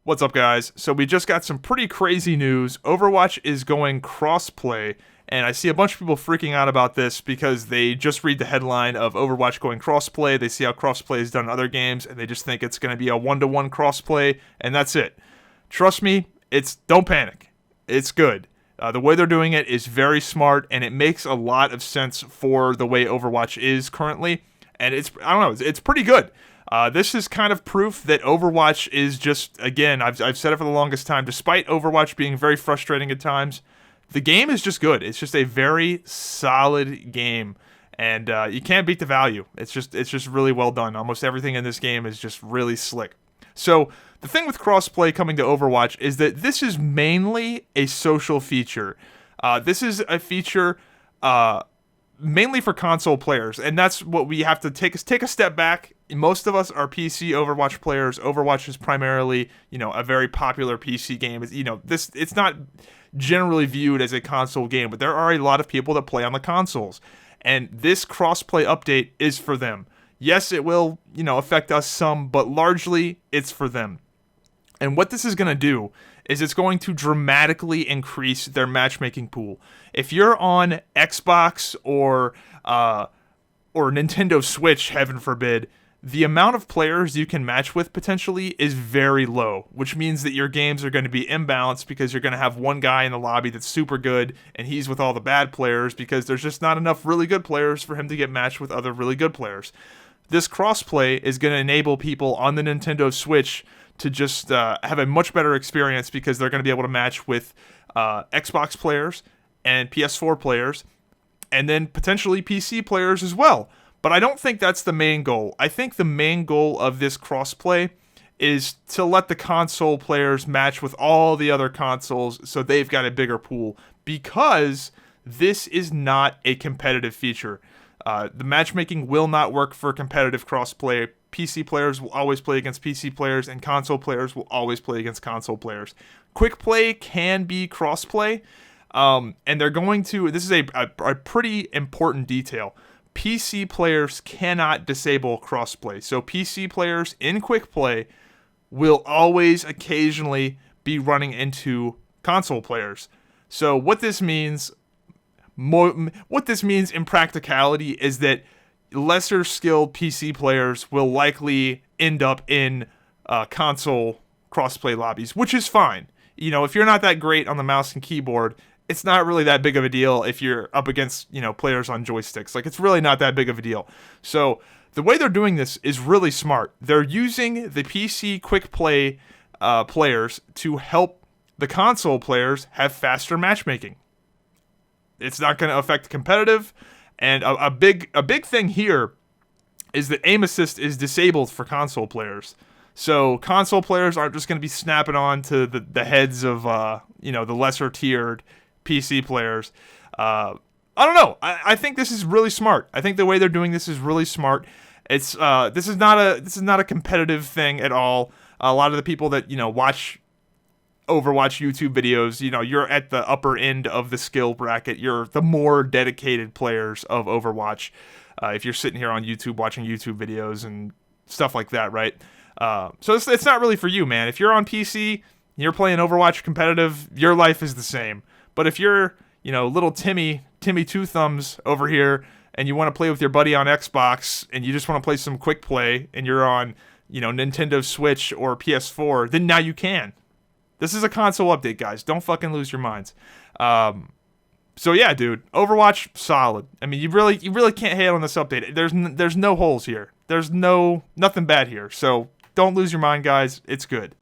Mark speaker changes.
Speaker 1: What's up, guys? So we just got some pretty crazy news. Overwatch is going crossplay, and I see a bunch of people freaking out about this because they just read the headline of Overwatch going crossplay. They see how crossplay is done in other games, and they just think it's going to be a one-to-one crossplay, and that's it. Trust me, don't panic. It's good. The way they're doing it is very smart, and it makes a lot of sense for the way Overwatch is currently, and it's pretty good. This is kind of proof that Overwatch is just, again, I've said it for the longest time, despite Overwatch being very frustrating at times, the game is just good. It's just a very solid game, and you can't beat the value. It's just really well done. Almost everything in this game is just really slick. So the thing with crossplay coming to Overwatch is that this is mainly a social feature. This is a feature mainly for console players, and that's what we have to take a step back. Most of us are PC Overwatch players. Overwatch is primarily, a very popular PC game. It's not generally viewed as a console game, but there are a lot of people that play on the consoles, and this crossplay update is for them. Yes, it will, affect us some, but largely it's for them. And what this is going to do is it's going to dramatically increase their matchmaking pool. If you're on Xbox or Nintendo Switch, heaven forbid, the amount of players you can match with potentially is very low, which means that your games are going to be imbalanced because you're going to have one guy in the lobby that's super good and he's with all the bad players because there's just not enough really good players for him to get matched with other really good players. This crossplay is going to enable people on the Nintendo Switch to just have a much better experience because they're going to be able to match with Xbox players and PS4 players and then potentially PC players as well. But I don't think that's the main goal. I think the main goal of this crossplay is to let the console players match with all the other consoles so they've got a bigger pool, because this is not a competitive feature. The matchmaking will not work for competitive crossplay. PC players will always play against PC players, and console players will always play against console players. Quick play can be crossplay, and they're going to, this is a pretty important detail. PC players cannot disable crossplay. So PC players in quick play will always occasionally be running into console players. So what this means in practicality is that lesser skilled PC players will likely end up in console crossplay lobbies, which is fine. If you're not that great on the mouse and keyboard, it's not really that big of a deal if you're up against, players on joysticks. Like, it's really not that big of a deal. So the way they're doing this is really smart. They're using the PC quick play players to help the console players have faster matchmaking. It's not going to affect competitive. And a big thing here is that aim assist is disabled for console players. So console players aren't just going to be snapping on to the heads of, the lesser tiered PC players. I don't know. I think this is really smart. I think the way they're doing this is really smart. It's this is not a competitive thing at all. A lot of the people that watch Overwatch YouTube videos, you're at the upper end of the skill bracket. You're the more dedicated players of Overwatch. If you're sitting here on YouTube watching YouTube videos and stuff like that, right? So it's not really for you, man. If you're on PC, you're playing Overwatch competitive, your life is the same. But if you're, little Timmy Two Thumbs over here, and you want to play with your buddy on Xbox, and you just want to play some quick play, and you're on, Nintendo Switch or PS4, then now you can. This is a console update, guys. Don't fucking lose your minds. So yeah, dude, Overwatch, solid. I mean, you really can't hate on this update. There's no holes here. There's nothing bad here. So don't lose your mind, guys. It's good.